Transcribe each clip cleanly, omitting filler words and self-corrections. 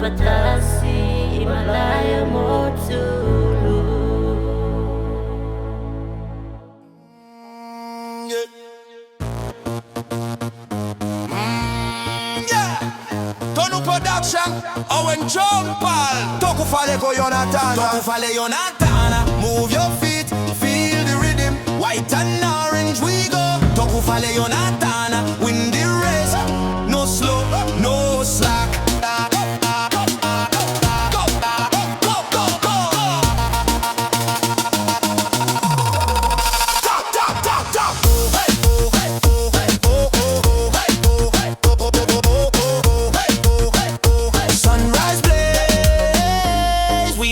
patasi Himalaya mo tulu. TONUU production, OWENJONPAL. Tokufale ko Ionatana, Tokufale Ionatana. Move your feet, feel the rhythm. White and orange we go. Tokufale Ionatana. Win the race, no slow, no slack.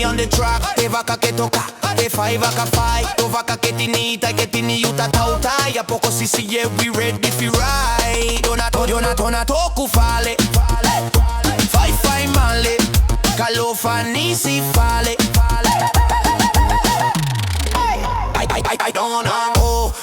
On the track, te vaka ke toka, te fai vaka fai, to vaka ke tinita, ke tini yuta tauta, ya poko sisi yeah we ready fi ride. Ionatana tokufale, fai male, kalofa nisi fale. I don't know,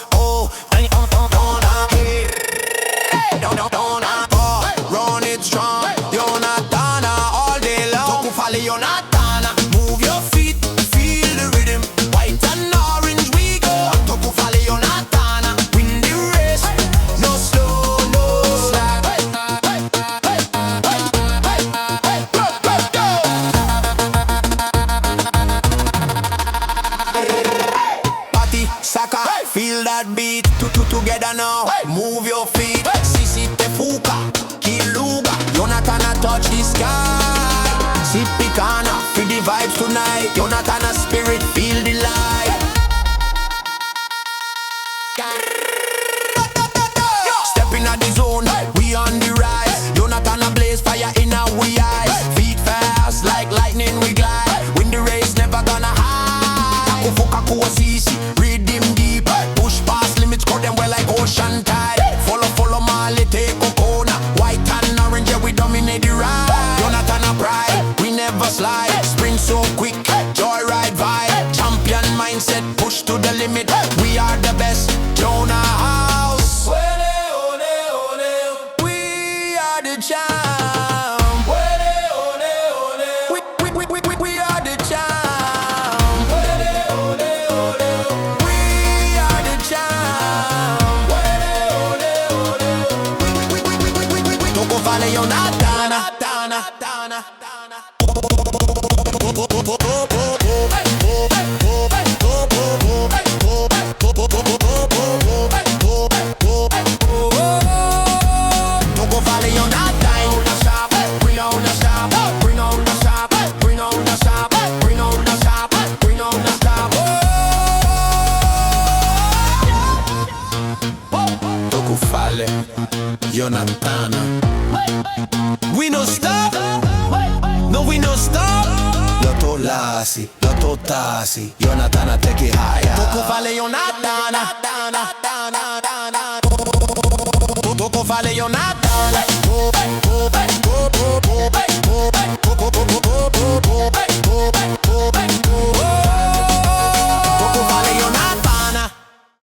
run it strong, Ionatana all day long. Tokufale Ionatana. Move your feet, feel the rhythm. White and orange we go. Tokufale Ionatana. Win the race, no slow, no slack. Party, saka, feel that beat. Together now, move your feet. Sisi tefuka, kiluga. Ionatana touch the sky. Sipikana, feel the vibes tonight. Ionatana spirit, feel the light. Step in the zone, we on the rise. Ionatana blaze fire in our eyes. Feet fast like lightning we glide. Win the race, never gonna hide. Kakufuka kuwa sisi, rhythm deep. Push past limits, cut them well like ocean tide. Follow Mali, take Kokona. White and orange, yeah, we dominate the ride. Ionatana pride, we never slide. Sprint so quick, joyride vibe. Champion mindset, push to the limit. We are the best, Jonah House. We are the champ. We are the champ. We are the champ. Tokufale Ionatana. Tokufale Ionatana. We no stop. No, we no stop. Loto lasi, loto tasi. Ionatana take it higher. Tokufale Ionatana. Tokufale Ionatana.